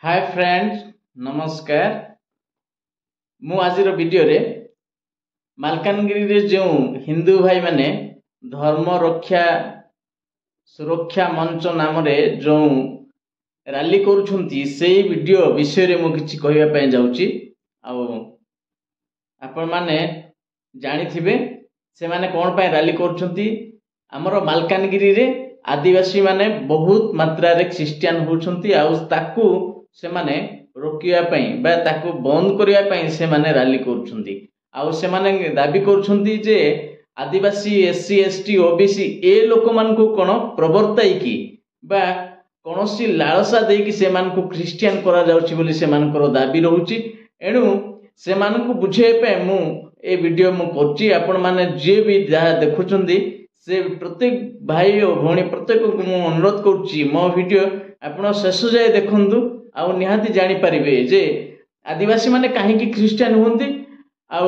Hi friends नमस्कार। मु आजिर video रे मालकानगिरी रे जो हिंदू भाई माने धर्म रक्षा सुरक्षा मंच नाम रे जो रैली करूछंती से वीडियो विषय रे मु किछि कहबा पय जाउची। आ आपण माने जानि थिबे से माने कोन पय रैली करूछंती। हमरो मालकानगिरी रे आदिवासी माने बहुत मात्रा रे क्रिश्चियन होछंती आ ताकू से माने रोकिया पई बा ताकू बंद करिया पई से माने रैली करूछंती। आ से माने दाबी करूछंती जे आदिवासी एससी एसटी ओबीसी ए लोक मान को कोन प्रवर्ताई की बा कोनोसी लालसा दे कि से मान को क्रिश्चियन करा जाउची बोली से मान को दाबी रहउची। एणु से मान को बुझे पे मु ए वीडियो मु करची। आपण माने जे भी जहा देखुचंदी से प्रत्येक भाई और भौणी प्रत्येक को मु अनुरोध करूची मो वीडियो आपण शेष जाय देखंतु आ निहाती जानि परिबे जे आदिवासी माने काहे कि क्रिश्चियन होंदी आ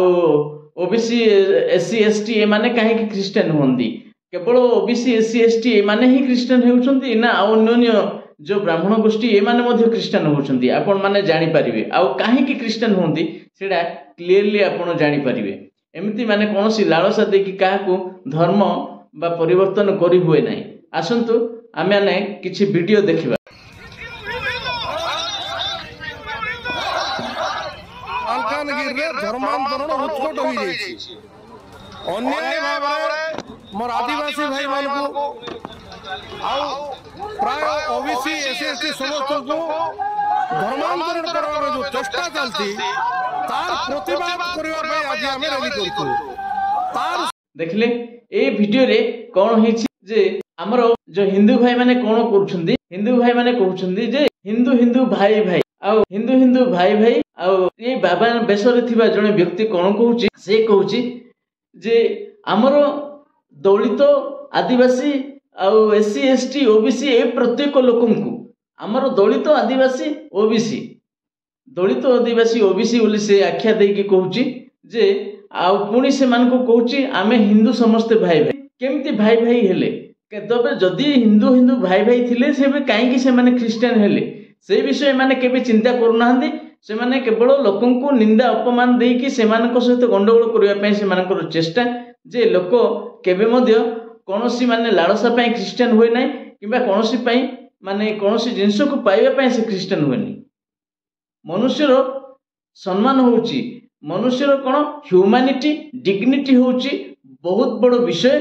ओबीसी एससी एसटी ए माने काहे कि क्रिश्चियन होंदी। केवल ओबीसी एससी एसटी ए माने ही क्रिश्चियन हेउचंदी ना अन्य जो ब्राह्मण गोष्ठी ए माने मध्ये क्रिश्चियन होउचंदी। आपण माने जानि परिबे आ काहे कि क्रिश्चियन होंदी सेडा क्लियरली आपण जानि परिबे। एमिति माने कोनोसी लालसा दे कि काहा को धर्म बा परिवर्तन करि हुए नाही। आसंतु आमे ने किछि वीडियो देखिबा। मालकानगिरी धर्मांतरण उत्कट हो जाइछि। अन्याय भाव मोर आदिवासी भाई मान को प्राय ओबीसी एससी एसटी समस्त को धर्मांतरण करबार जो चेष्टा चलती तार प्रतिवाद करबा पे आज हम रैली करथु। तार देखले ए वीडियो रे कोन हिछि जे हमरो जो हिंदू भाई माने कोन करूछंदी। हिंदू भाई माने कहउछंदी जे हिंदू हिंदू भाई भाई आ हिंदू हिंदू भाई भाई आ ये बाबा बेसरे थिबा जने व्यक्ति कोन कहउची से कहउची जे हमरो दलित आदिवासी आ एससी एसटी ओबीसी ए प्रत्येक लोकन को हमरो दलित आदिवासी ओबीसी दलित आदिवासी ओबीसी बोली से आख्या दे कि कहउची जे आ पुणी से मान को कहउची आमे हिंदू समस्त भाई भाई केमती भाई भाई हेले तबे जदि हिंदू हिंदू भाई भाई थिले से काहे कि से माने क्रिश्चियन हेले से विषय माने केबे चिंता करू नाहंदी। से माने केवल लोकन को निंदा अपमान दे कि से मानक सहित गंडगोल करिया पय से मानकर चेष्टा जे लोक केबे मध्य कोनोसी माने लालसा पय क्रिश्चियन होय नै किबा कोनोसी पय माने कोनोसी जिंस को पाइबा पय से क्रिश्चियन होय नै। मनुष्यर सम्मान होउची मनुष्यर कोन ह्यूमैनिटी डिग्निटी होउची बहुत बड़ विषय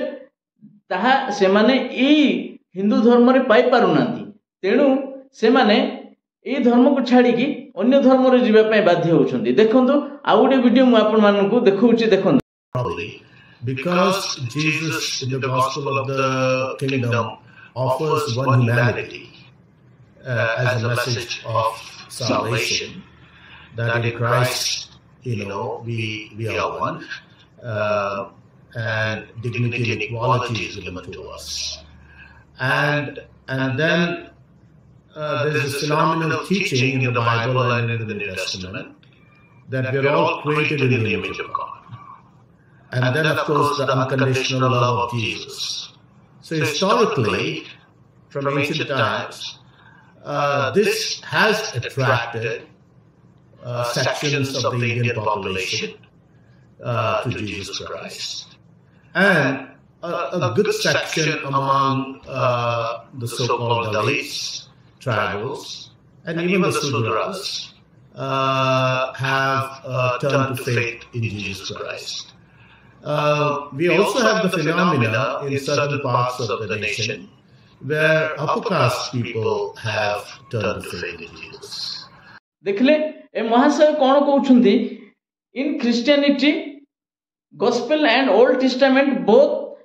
ताहा से माने ई हिंदू धर्म रे पाई पारु नांती। तेणु से माने ए धर्म को छाड़ी कि अन्य धर्म रे जीवा पय बाध्य होउछंती। देखंतु आ गुटे वीडियो मु आपन मानन को देखौची देखंतु। Because Jesus in the gospel of the kingdom offers one humanity as a message of salvation, that in Christ, we are one, and dignity and equality is given to us. And then there's this phenomenal teaching in the Bible and in the New Testament that we are all created in the image of God. And then, of course, the unconditional love of Jesus. So historically, from ancient times, this has attracted sections of the Indian population to Jesus Christ. And a good section among the so-called Dalits, tribals, and even the Sudras have turned to faith in Jesus Christ. We also have the phenomena in certain parts of the nation where upper caste people have turned to faith in Jesus. देखले ए महाशय कोन कहउछंती in Christianity gospel and old testament both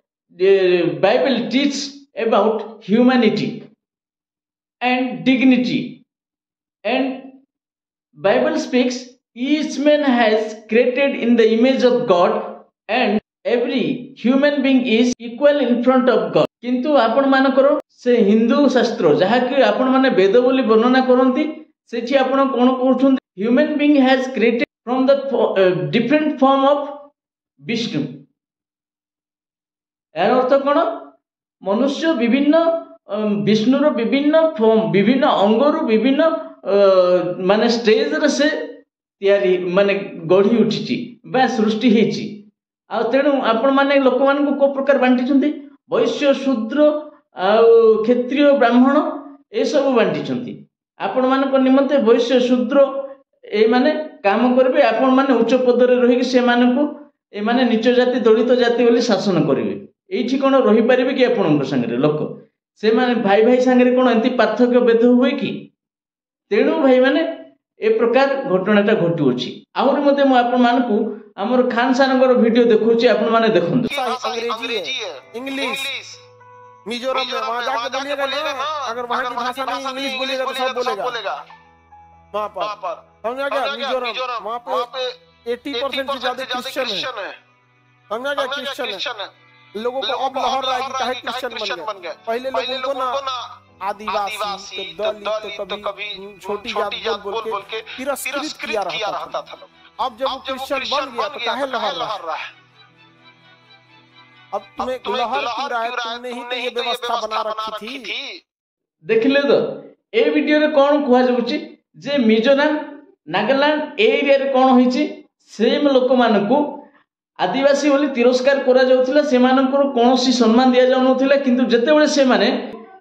Bible teach about humanity and dignity, and Bible speaks each man has created in the image of God and every human being is equal in front of God. किंतु आपण मान करो से हिंदू शास्त्र जहा कि आपण माने वेद बोली वर्णना करंती सेठी आपण कोन कहउछंती human being has created from the different form of Vishnu. यार अर्थ कौन मनुष्य विभिन्न विष्णुर विभिन्न फॉर्म विभिन्न अंगरू विभिन्न माने स्टेज रे से तैयारी माने गढ़ी उठी बा सृष्टि होती आ तेणु आपण माने लोक मान को प्रकार बांटी वैश्य शूद्र आ क्षत्रिय ब्राह्मण ए सब बांटी आपण मान निमंते वैश्य शूद्र ए माने काम करेंगे आपण माने उच्च पद रही से ए माने नीच जाति दलित जाति बोली शासन करेंगे ये कौन रही पारे कि आपण संगे लोक से माने भाई भाई सांगे कौन एमती पार्थक्य भेद हुए कि तेणु भाई माने ए प्रकार घटनाटा घटुअछि आहुरी मते मु आपण मानकु हमर खान सानगर वीडियो देखौछि आपण माने देखंतु अंग्रेजी है इंग्लिश मिजोरम में वहां जाके बोलिएगा ना अगर वहां की भाषा में इंग्लिश बोलिएगा तो सब बोलेगा वहां पर समझा गया मिजोरम वहां पे 80% से ज्यादा क्रिश्चियन है समझा गया क्रिश्चियन है लोगों को अब लहर रहा है कि काहे क्रिश्चियन बन गए पहले लोगों को ना आदिवासी तो दलित तो कभी छोटी जात बोल के तिरस्कृत किया रहता था अब जब क्रिश्चियन बन गया तो काहे लहर रहा है अब तुम्हें लहर क्यों रहा है तुमने ही तो ये व्यवस्था बना रखी थी देखले तो ए वीडियो रे कोन कुहा जाउची जे मिजोरम नागालैंड एरिया रे कोन होईची सेम लोक मानकू आदिवासी बोली तिरस्कार करा जाउथिला से मानकर कोनोसी सम्मान दिया जाउ नथिला किंतु जते बेले से माने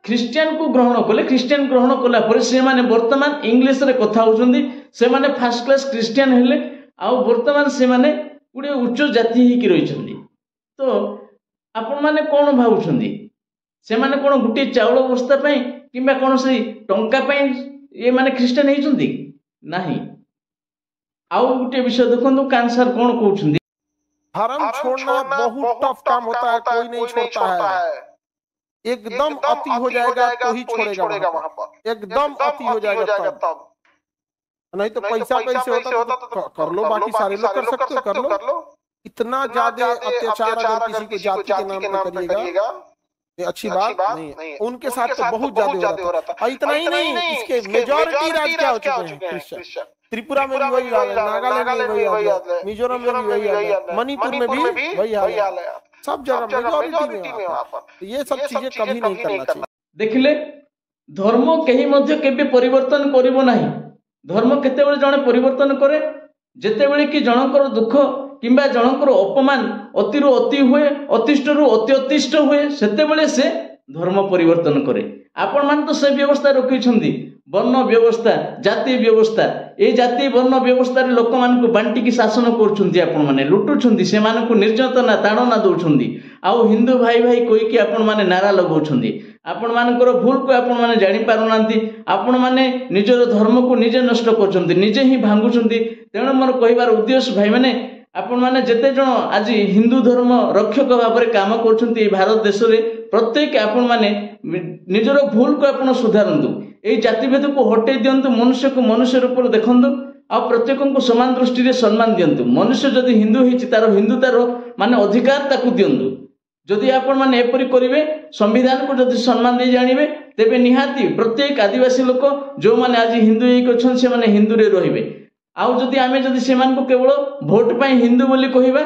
ख्रिस्टियन को ग्रहण कले ख्रिस्टियन ग्रहण कला पर से माने वर्तमान इंग्लिश रे कथा होउछंदी से माने फर्स्ट क्लास ख्रिस्टियन हेले आ वर्तमान से माने गुडे उच्च जाति ही की रहिछंदी तो आपण माने कोन भाउछंदी से माने कोन गुटे चावल बस्ता पई किबा कोन से टंका पई ये माने ख्रिस्टियन हेइछंदी नाही आउ गुटे विषय देखंतु कैंसर कोन कहउछंदी धर्म छोड़ना बहुत टफ काम होता है कोई नहीं छोड़ता है एकदम अति हो जाएगा तो ही छोड़ेगा वहां पर एकदम अति हो जाएगा तब नहीं तो पैसा होता तो कर लो बाकी सारे लोग कर सकते हो कर लो इतना ज्यादा अत्याचार अगर किसी को जाति के नाम पे करिएगा ये अच्छी बात नहीं उनके साथ तो बहुत ज्यादा हो रहा था इतना ही नहीं इसके मेजॉरिटी राज्य क्या हो चुके हैं क्रिश्चियन त्रिपुरा में भी वही हाल है नागालैंड में वही हाल है मिजोरम में भी वही हाल है मणिपुर में भी वही हाल है सब जगह मेजॉरिटी में वहां पर ये सब चीजें कभी नहीं करना चाहिए देखिले धर्म कहीं मध्य केबे परिवर्तन करिवो नाही धर्म केतेबेले जणे परिवर्तन करे जेतेबेले कि जनकर दुख किंबा जनकर अपमान अतिरु अति हुए अतिष्ठरु अति अतिष्ठ हुए सेतेबेले से धर्म परिवर्तन करे आपण मान तो से व्यवस्था रखिछंदी वर्ण व्यवस्था जाति व्यवस्था ए जाति वर्ण व्यवस्था रे लोक मान को बांटी की शासन करछंदी आपण माने लुटुछंदी से मान को निर्यातना ताड़ना दउछंदी आउ हिंदू भाई भाई कोई कि आपण माने नारा लगाउछंदी आपण मानकर भूल को आपण माने जानि पारुनांती आपण माने निजर धर्म को निजे नष्ट करछंदी निजे ही भांगुछंदी तेणु मोर कहिबार उद्देश्य भाई माने आपण माने जेते जण आज हिंदू धर्म रक्षक भाव में काम करछंती भारत देश रे प्रत्येक आपण माने निजर भूल को आपण सुधारंतु ए जातिभेद को हटे दियंतु मनुष्य को मनुष्य रूप में देखंतु आ प्रत्येक को समान दृष्टि रे सम्मान दियंतु मनुष्य जदि हिंदू हिची तार हिंदुतार माने अधिकार ताकू दियंतु जदि आपण माने एपरि करिवे संविधान को जदि सम्मान दे जानिबे तेबे निहाती प्रत्येक आदिवासी लोक जो माने आज हिंदू एक अछन से माने हिंदू रे रहिबे आउ जदि आमे जदि से मान को केवल वोट पई हिंदू बोली कहिबा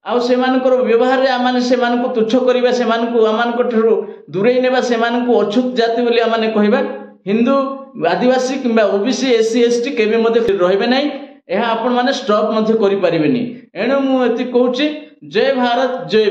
आउ से मानकर व्यवहार रे आमाने से मान को तुच्छ करिबा से मान को आमान को ठरो दूरेई नेबा से मान को अछूत जाति बोली आमाने कहिबा हिंदू आदिवासी किंबा ओबीसी एससी एसटी केबे मध्ये रहिबे नै एहा आपण माने स्टॉप मध्ये करि परिबेनी एणु मु एति कहूची जय भारत जय